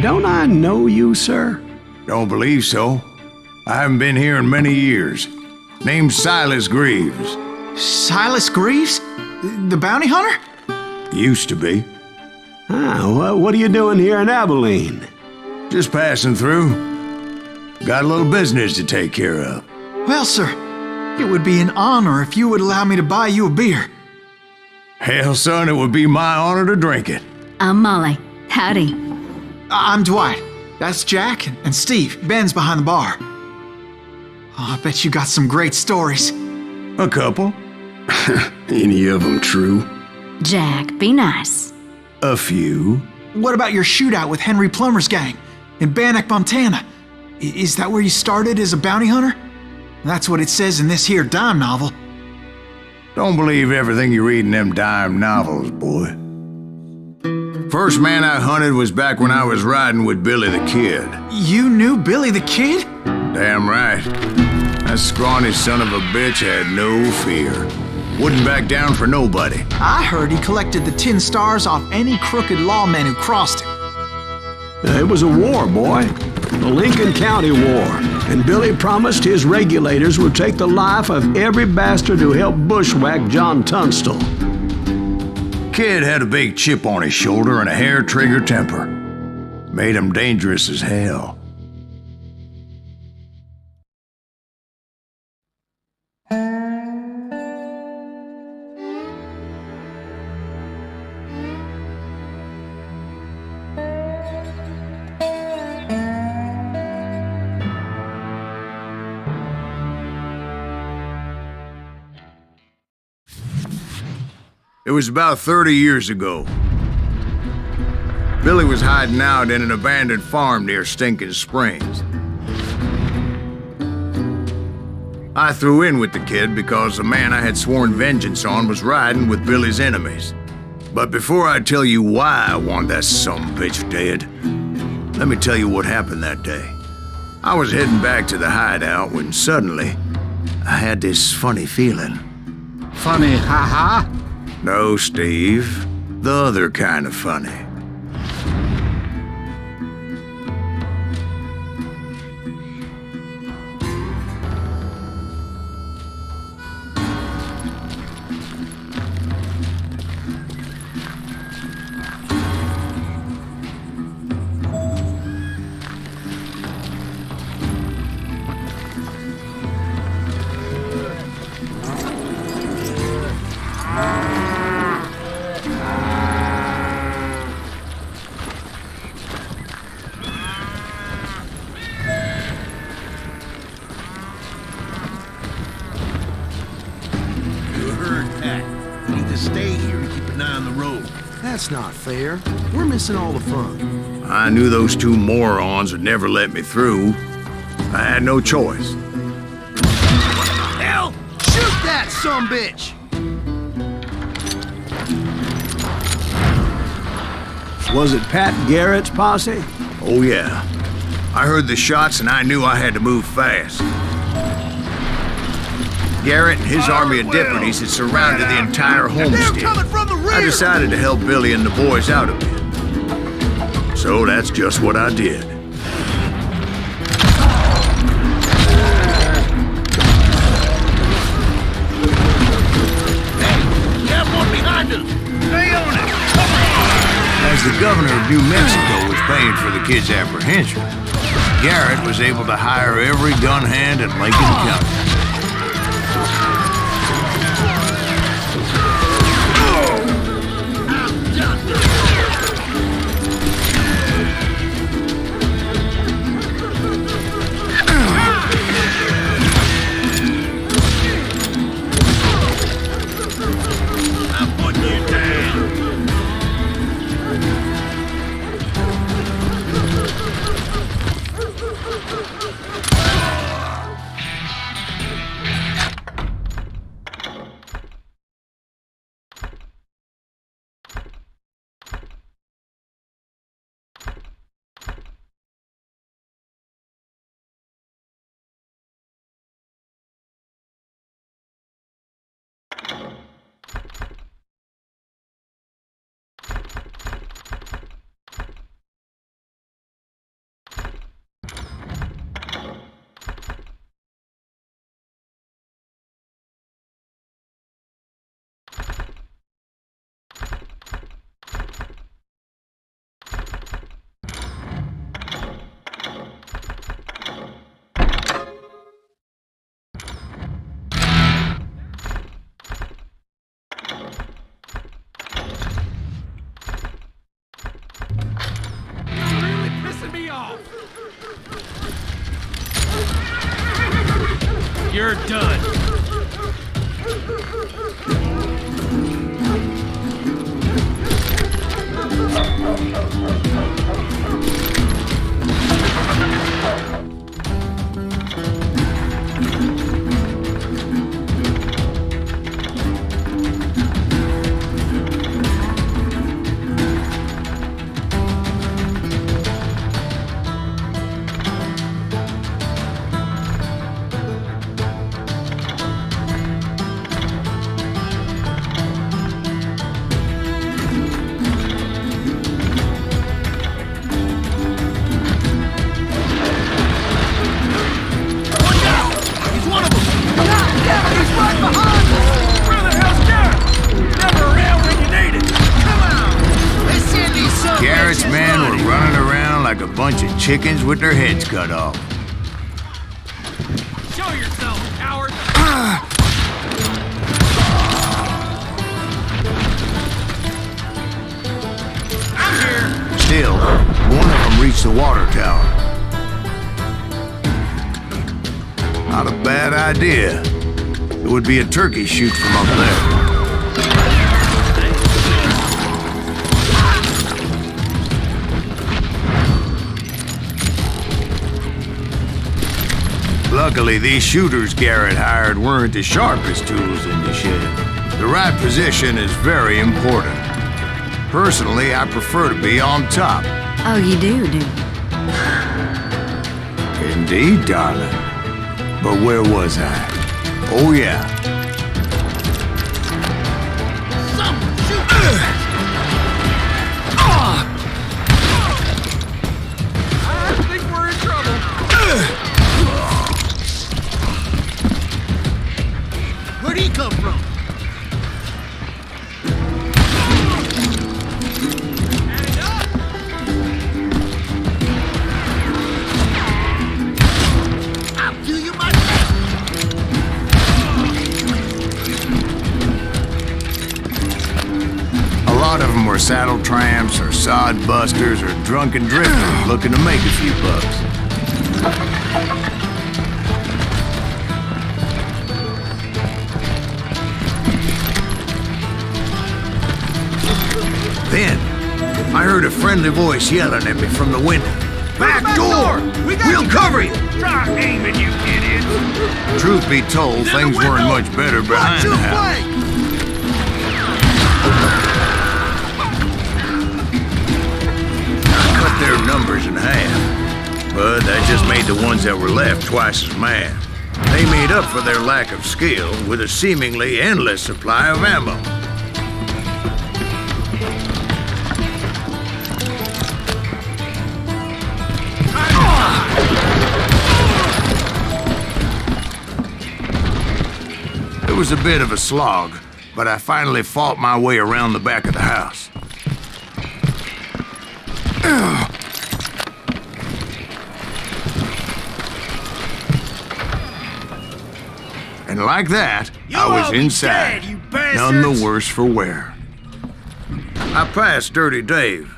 Don't I know you, sir? Don't believe so. I haven't been here in many years. Name's Silas Greaves. Silas Greaves? The bounty hunter? Used to be. What are you doing here in Abilene? Just passing through. Got a little business to take care of. Well, sir, it would be an honor if you would allow me to buy you a beer. Hell, son, it would be my honor to drink it. I'm Molly. Howdy. I'm Dwight. That's Jack and Steve. Ben's behind the bar. Oh, I bet you got some great stories. A couple. Any of them true? Jack, be nice. A few. What about your shootout with Henry Plummer's gang in Bannock, Montana? Is that where you started as a bounty hunter? That's what it says in this here dime novel. Don't believe everything you read in them dime novels, boy. First man I hunted was back when I was riding with Billy the Kid. You knew Billy the Kid? Damn right. That scrawny son of a bitch had no fear. Wouldn't back down for nobody. I heard he collected the 10 stars off any crooked lawmen who crossed him. It was a war, boy. The Lincoln County War. And Billy promised his regulators would take the life of every bastard who helped bushwhack John Tunstall. Kid had a big chip on his shoulder and a hair-trigger temper. Made him dangerous as hell. It was about 30 years ago. Billy was hiding out in an abandoned farm near Stinking Springs. I threw in with the kid because the man I had sworn vengeance on was riding with Billy's enemies. But before I tell you why I want that sumbitch dead, let me tell you what happened that day. I was heading back to the hideout when suddenly I had this funny feeling. Funny, ha-ha? No, Steve. The other kind of funny. That's not fair. We're missing all the fun. I knew those two morons would never let me through. I had no choice. Hell! Shoot that sumbitch! Was it Pat Garrett's posse? Oh yeah. I heard the shots and I knew I had to move fast. Garrett and his army of deputies had surrounded the entire homestead. I decided to help Billy and the boys out a bit. So that's just what I did. Hey, you have one behind us! Stay on it! Come on! As the governor of New Mexico was paying for the kid's apprehension, Garrett was able to hire every gun hand in Lincoln County. off! You're done. Garrett's men were running around like a bunch of chickens with their heads cut off. Show yourself, coward! I'm here! Still, one of them reached the water tower. Not a bad idea. It would be a turkey shoot from up there. Luckily, these shooters Garrett hired weren't the sharpest tools in the shed. The right position is very important. Personally, I prefer to be on top. Oh, you do? Indeed, darling. But where was I? Oh, yeah. I think we're in trouble. Where'd he come from? I'll do you my best. A lot of them were saddle tramps or sod busters or drunken drifters looking to make a few bucks. Then, I heard a friendly voice yelling at me from the window. Back door! We'll cover you! Try aiming, you idiot. Truth be told, things weren't much better behind the house. I cut their numbers in half, but that just made the ones that were left twice as mad. They made up for their lack of skill with a seemingly endless supply of ammo. It was a bit of a slog, but I finally fought my way around the back of the house. And like that, I was inside, none the worse for wear. I passed Dirty Dave.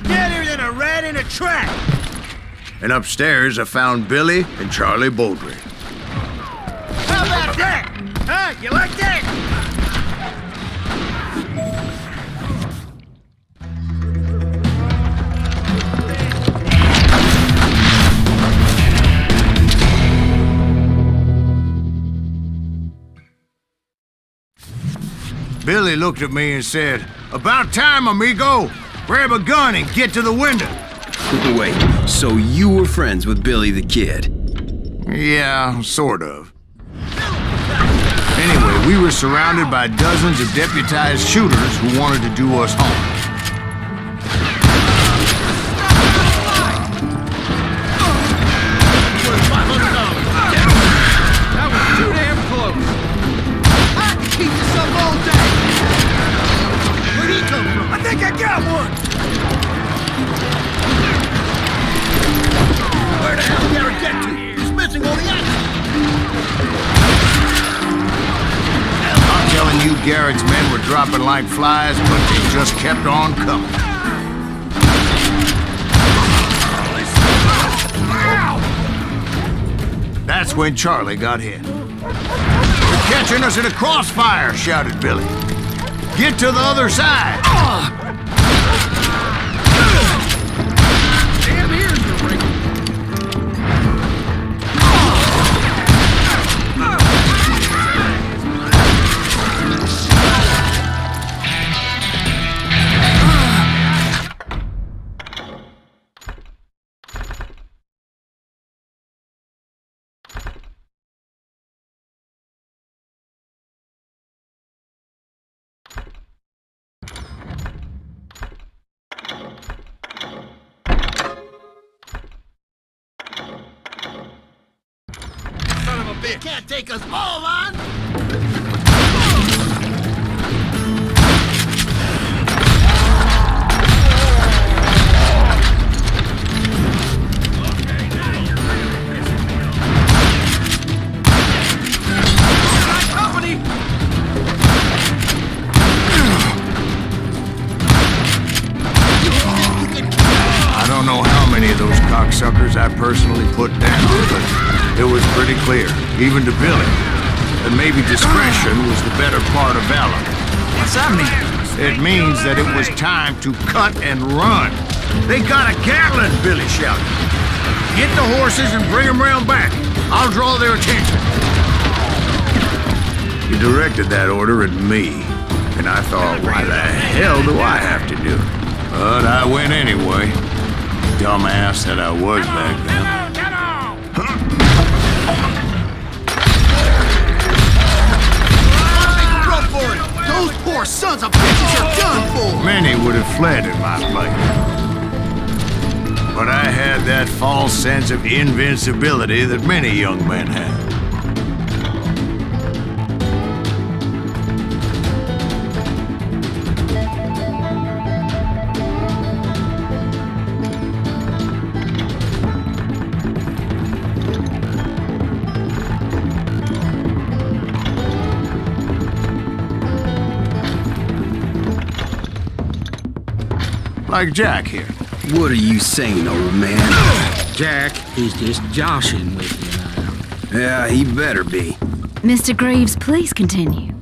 Better than a rat in a trap. And upstairs I found Billy and Charlie Bowdry. How about that? Huh? You like that? Billy looked at me and said, "About time, amigo. Grab a gun and get to the window." Wait, so you were friends with Billy the Kid? Yeah, sort of. Anyway, we were surrounded by dozens of deputized shooters who wanted to do us harm. That was too damn close. I can keep this up all day. Where'd he come from? I think I got one. Where the hell did Garrett get to? He's missing all the action. I'm telling you, Garrett's men were dropping like flies, but they just kept on coming. when Charlie got hit. "They're catching us in a crossfire," shouted Billy. "Get to the other side!" Damn ears are ringing. Son of a bitch! Can't take us all on! Company! I don't know how many of those cocksuckers I personally put down, but it was pretty clear, even to Billy, that maybe discretion was the better part of valor. What's that mean? It means that it was time to cut and run. "They got a Gatling!" Billy shouted. "Get the horses and bring them round back. I'll draw their attention." He directed that order at me, and I thought, why the hell do I have to do it? But I went anyway. Dumbass that I was back then. Run for it! Those poor sons of bitches are done for! Many would have fled in my place. But I had that false sense of invincibility that many young men have. Like Jack here. What are you saying, old man? Jack, he's just joshing with you now. Yeah, he better be. Mr. Greaves, please continue.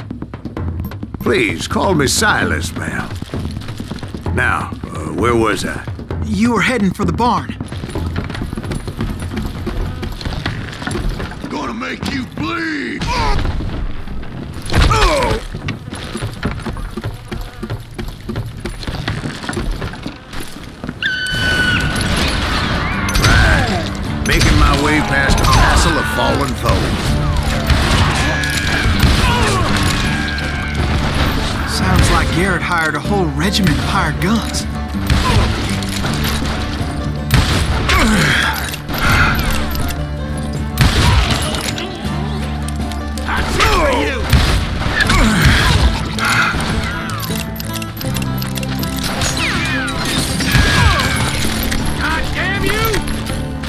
Please, call me Silas, ma'am. Now, where was I? You were heading for the barn. Gonna make you bleed! Making my way past a passel of fallen foes. Sounds like Garrett hired a whole regiment of hired guns.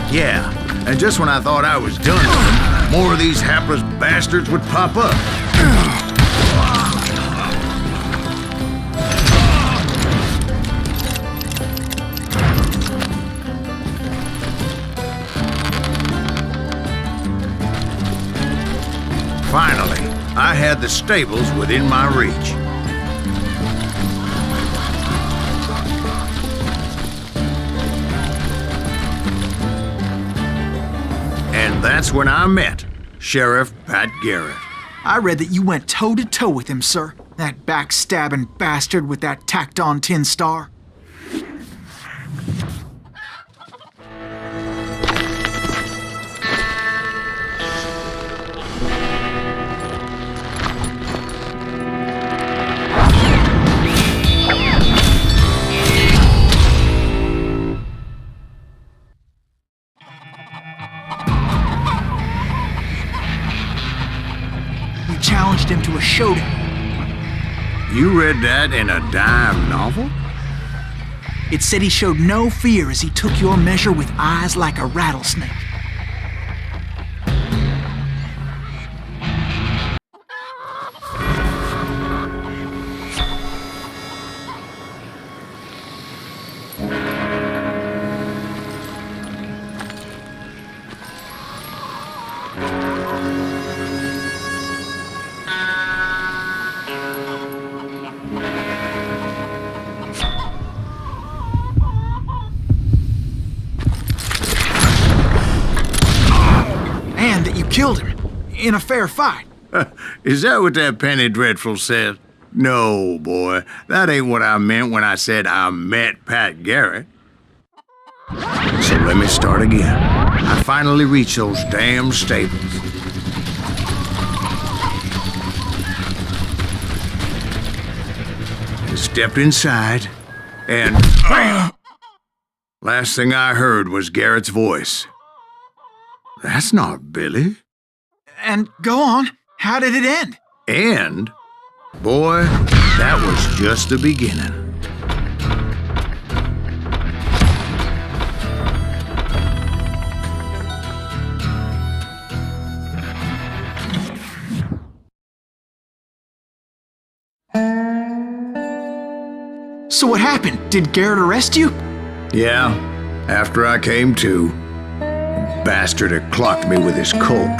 Yeah, and just when I thought I was done with them, more of these hapless bastards would pop up. Finally, I had the stables within my reach. And that's when I met Sheriff Pat Garrett. I read that you went toe-to-toe with him, sir. That backstabbing bastard with that tacked-on tin star. You challenged him to a showdown. You read that in a dime novel? It said he showed no fear as he took your measure with eyes like a rattlesnake. killed him. In a fair fight. Is that what that Penny Dreadful said? No, boy. That ain't what I meant when I said I met Pat Garrett. So let me start again. I finally reached those damn stables. I stepped inside, and bam! Last thing I heard was Garrett's voice. That's not Billy. And go on. How did it end? And, boy, that was just the beginning. So what happened? Did Garrett arrest you? Yeah, after I came to, the bastard had clocked me with his Colt.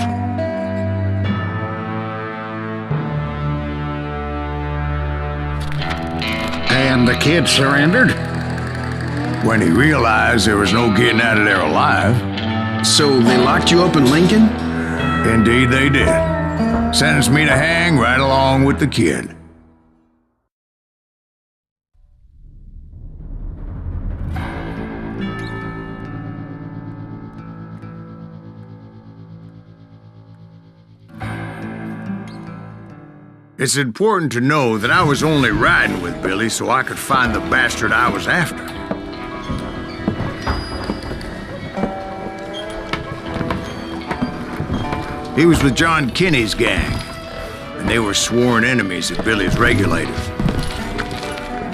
And the kid surrendered? When he realized there was no getting out of there alive. So they locked you up in Lincoln? Indeed they did. Sentenced me to hang right along with the kid. It's important to know that I was only riding with Billy so I could find the bastard I was after. He was with John Kinney's gang, and they were sworn enemies of Billy's regulators.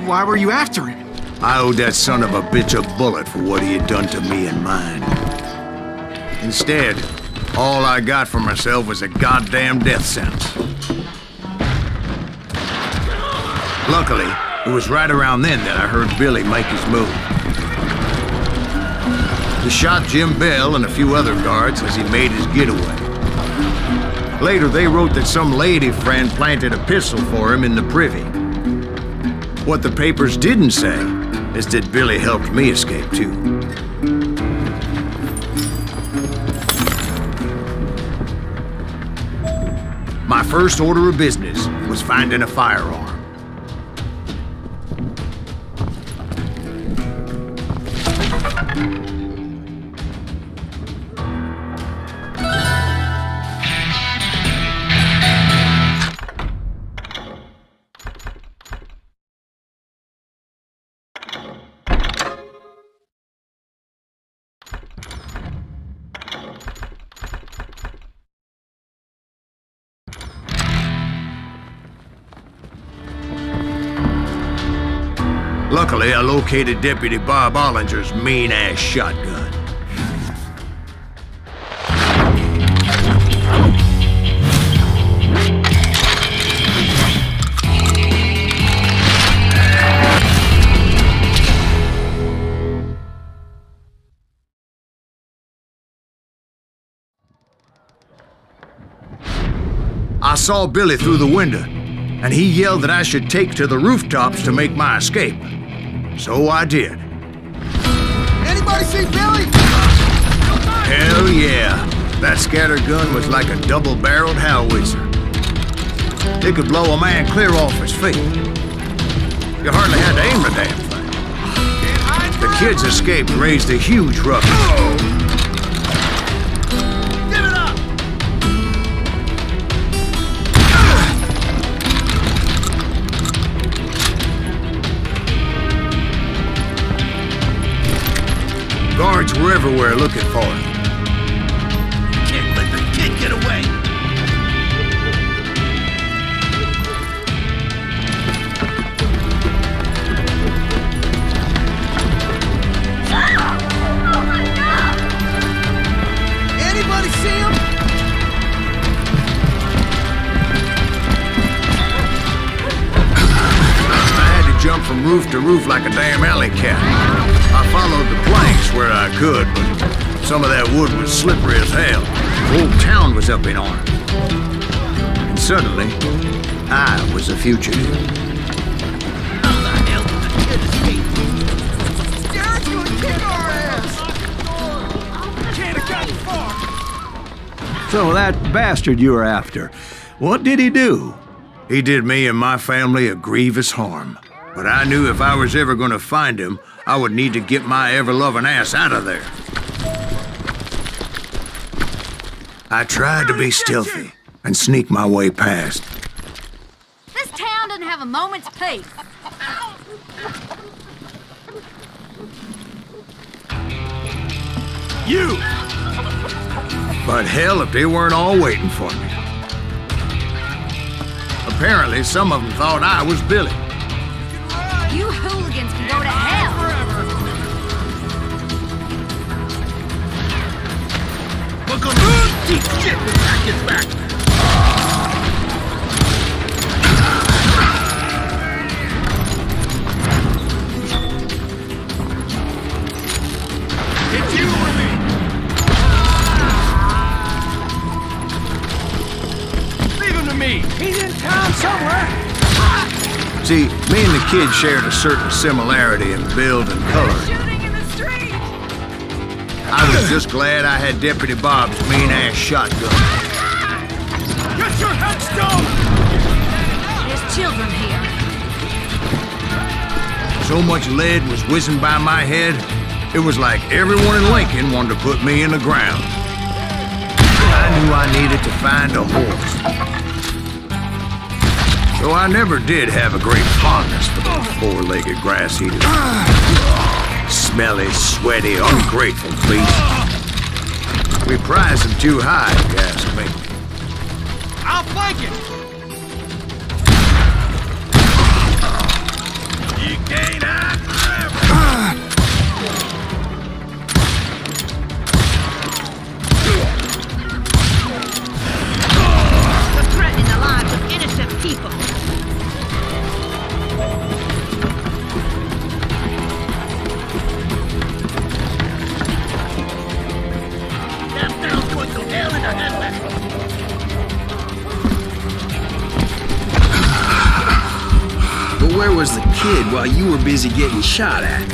Why were you after him? I owed that son of a bitch a bullet for what he had done to me and mine. Instead, all I got for myself was a goddamn death sentence. Luckily, it was right around then that I heard Billy make his move. He shot Jim Bell and a few other guards as he made his getaway. Later, they wrote that some lady friend planted a pistol for him in the privy. What the papers didn't say is that Billy helped me escape, too. My first order of business was finding a firearm. Luckily, I located Deputy Bob Ollinger's mean-ass shotgun. I saw Billy through the window, and he yelled that I should take to the rooftops to make my escape. So I did. Anybody see Billy? Hell yeah. That scatter gun was like a double-barreled howitzer. It could blow a man clear off his feet. You hardly had to aim the damn thing. The kids escaped and raised a huge ruckus. Give it up! Guards were everywhere looking for him. Can't let the kid get away! Anybody see him? I had to jump from roof to roof like a damn alley cat. I followed the planks where I could, but some of that wood was slippery as hell. The whole town was up in arms. And suddenly, I was a fugitive. How the hell did the kid escape? Garrett's gonna kick our ass! Can't have gotten far! So that bastard you were after, what did he do? He did me and my family a grievous harm. But I knew if I was ever gonna find him, I would need to get my ever-loving ass out of there. I tried to be stealthy and sneak my way past. This town doesn't have a moment's peace. You! But hell, if they weren't all waiting for me. Apparently, some of them thought I was Billy. You hooligans can go to hell. We're gonna deep shit when Jack gets back. It's you or me. Leave him to me. He's in town somewhere. See, me and the kid shared a certain similarity in build and color. Shooting in the street. I was just glad I had Deputy Bob's mean-ass shotgun. Get your headstone! There's children here. So much lead was whizzing by my head, it was like everyone in Lincoln wanted to put me in the ground. I knew I needed to find a horse. So I never did have a great fondness for those four-legged grass eaters. Smelly, sweaty, ungrateful beasts. We prize them too high, if you ask me. I'll flank it! You can't hide forever! You're threatening the lives of innocent people. But where was the kid while you were busy getting shot at?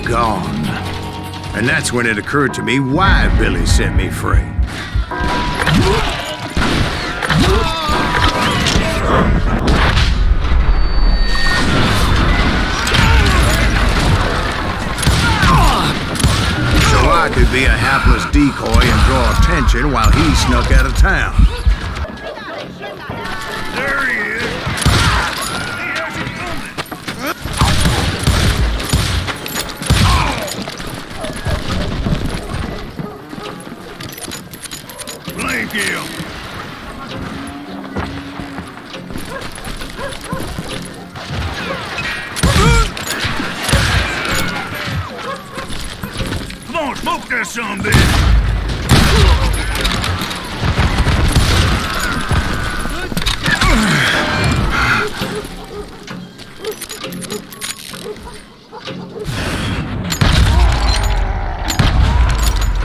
Gone. And that's when it occurred to me why Billy set me free. So I could be a hapless decoy and draw attention while he snuck out of town. There he is. Blame him. Come on, smoke that some bitch.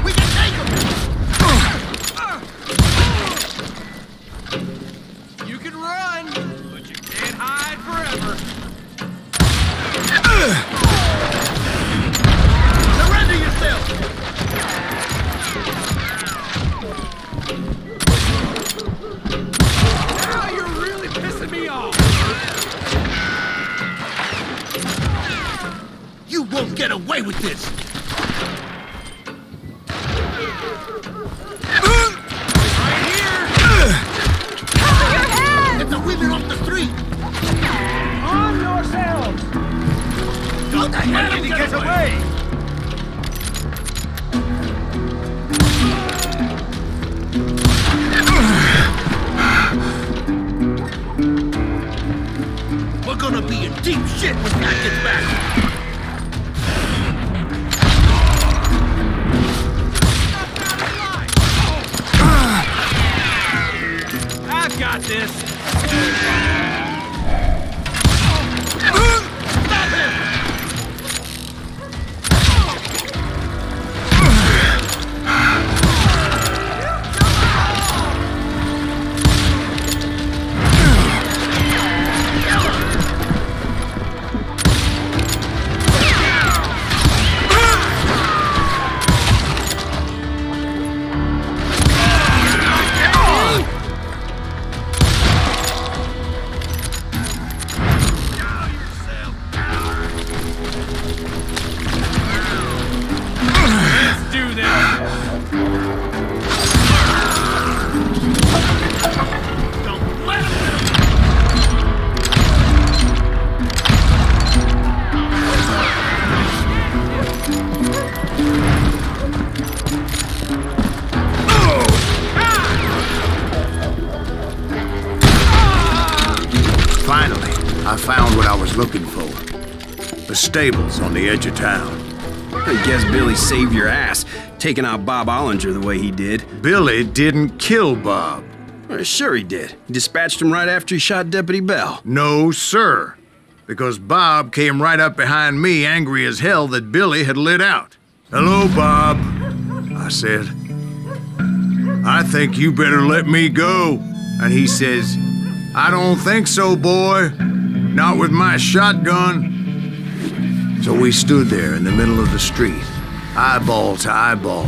We can take him! You can run, but you can't hide forever. Surrender yourself! Now you're really pissing me off! You won't get away with this! Right here! Cover your head! Get the women off the street! On yourselves! Don't let him get away! We're gonna be in deep shit when Pat gets back! I've got this! Stop him! looking for. The stables on the edge of town. I guess Billy saved your ass, taking out Bob Ollinger the way he did. Billy didn't kill Bob. Well, sure he did. He dispatched him right after he shot Deputy Bell. No, sir. Because Bob came right up behind me, angry as hell that Billy had lit out. "Hello, Bob," I said. "I think you better let me go." And he says, "I don't think so, boy. Not with my shotgun." So we stood there in the middle of the street, eyeball to eyeball.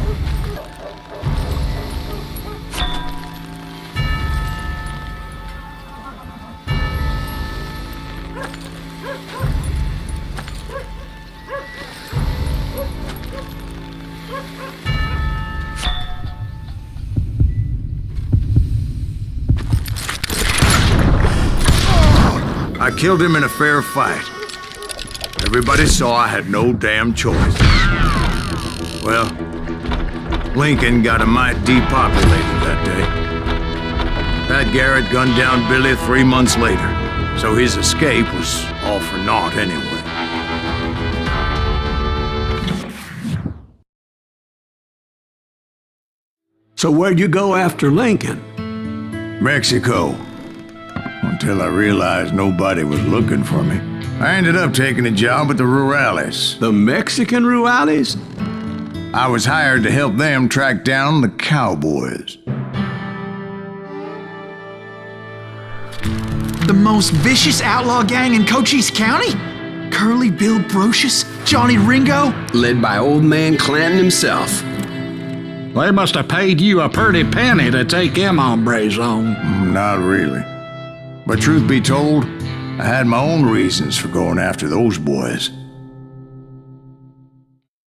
I killed him in a fair fight. Everybody saw I had no damn choice. Well, Lincoln got a mite depopulated that day. Pat Garrett gunned down Billy 3 months later, so his escape was all for naught anyway. So where'd you go after Lincoln? Mexico. Until I realized nobody was looking for me. I ended up taking a job at the Rurales. The Mexican Rurales? I was hired to help them track down the cowboys. The most vicious outlaw gang in Cochise County? Curly Bill Brocious? Johnny Ringo? Led by old man Clanton himself. They must have paid you a pretty penny to take them hombres on. Not really. But truth be told, I had my own reasons for going after those boys.